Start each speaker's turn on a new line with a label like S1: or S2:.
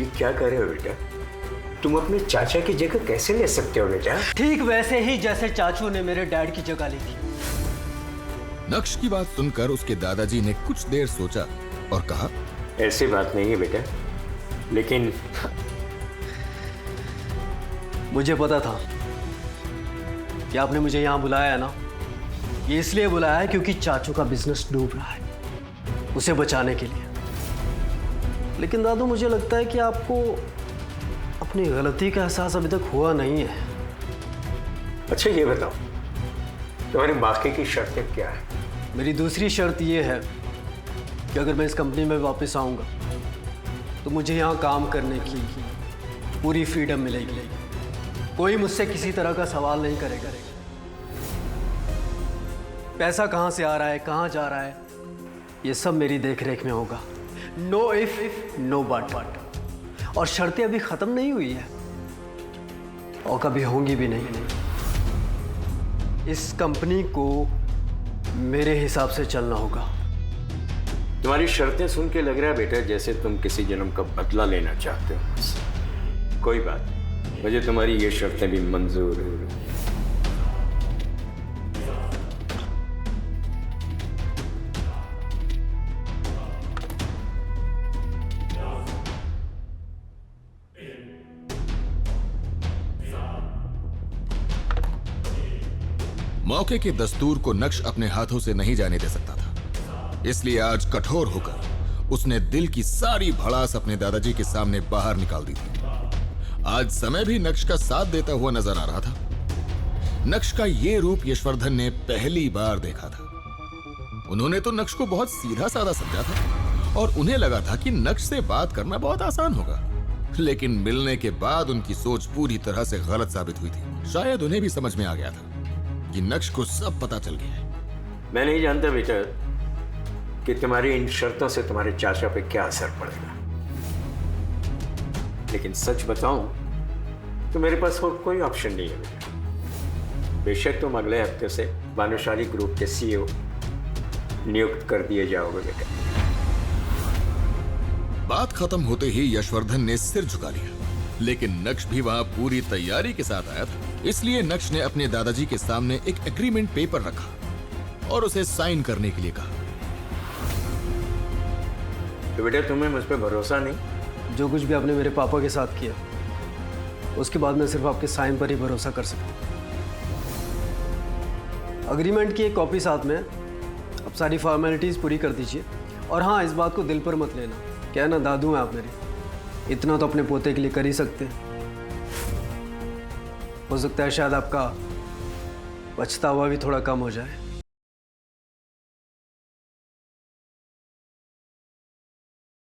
S1: ये क्या कर रहे हो बेटा? तुम अपने चाचा की जगह कैसे ले सकते हो बेटा?
S2: ठीक वैसे ही जैसे चाचू ने मेरे डैड की जगह ली थी।
S3: नक्श की बात सुनकर उसके दादाजी ने कुछ देर सोचा और कहा,
S1: ऐसी बात नहीं है बेटा, लेकिन
S2: मुझे पता था कि आपने मुझे यहाँ बुलाया है ना, ये इसलिए बुलाया है क्योंकि चाचू का बिजनेस डूब रहा है, उसे बचाने के लिए। लेकिन दादू, मुझे लगता है कि आपको अपनी गलती का एहसास अभी तक हुआ नहीं है।
S1: अच्छा ये बताओ, तुम्हारी बाकी की शर्तें क्या है?
S2: मेरी दूसरी शर्त ये है कि अगर मैं इस कंपनी में वापस आऊँगा तो मुझे यहाँ काम करने की पूरी फ्रीडम मिलेगी। कोई मुझसे किसी तरह का सवाल नहीं करेगा। पैसा कहाँ से आ रहा है, कहाँ जा रहा है, ये सब मेरी देखरेख में होगा। No if no but. और शर्तें अभी खत्म नहीं हुई है और कभी होंगी भी नहीं। इस कंपनी को मेरे हिसाब से चलना होगा।
S1: तुम्हारी शर्तें सुन के लग रहा है बेटा जैसे तुम किसी जन्म का बदला लेना चाहते हो। कोई बात नहीं, मुझे तुम्हारी ये शर्तें भी मंजूर है।
S3: मौके के दस्तूर को नक्श अपने हाथों से नहीं जाने दे सकता था, इसलिए आज कठोर होकर उसने दिल की सारी भड़ास अपने दादाजी के सामने बाहर निकाल दी थी। आज समय भी नक्श का साथ देता हुआ नजर आ रहा था। नक्श का ये रूप यशवर्धन ने पहली बार देखा था। उन्होंने तो नक्श को बहुत सीधा साधा समझा था और उन्हें लगा था कि नक्श से बात करना बहुत आसान होगा, लेकिन मिलने के बाद उनकी सोच पूरी तरह से गलत साबित हुई थी। शायद उन्हें भी समझ में आ गया था कि नक्श को सब पता चल गया है।
S1: मैं नहीं जानता बेटा कि तुम्हारी इन शर्तों से तुम्हारे चाचा पे क्या असर पड़ेगा, लेकिन सच बताऊं तो मेरे पास और कोई ऑप्शन नहीं है बेटा। बेशक तुम अगले हफ्ते से भानुशाली ग्रुप के सीईओ नियुक्त कर दिए जाओगे बेटा।
S3: बात खत्म होते ही यशवर्धन ने सिर झुका लिया, लेकिन नक्श भी वहां पूरी तैयारी के साथ आया था। इसलिए नक्श ने अपने दादाजी के सामने एक एग्रीमेंट पेपर रखा और उसे साइन करने के लिए कहा।
S1: तो बेटा तुम्हें मुझ पर भरोसा नहीं?
S2: जो कुछ भी आपने मेरे पापा के साथ किया उसके बाद मैं सिर्फ आपके साइन पर ही भरोसा कर सकता हूँ। अग्रीमेंट की एक कॉपी साथ में, अब सारी फॉर्मेलिटीज पूरी कर दीजिए। और हाँ, इस बात को दिल पर मत लेना, क्या है ना, दादू हैं आप मेरे, इतना तो अपने पोते के लिए कर ही सकते हैं। हो सकता है शायद आपका पछतावा भी थोड़ा कम हो जाए।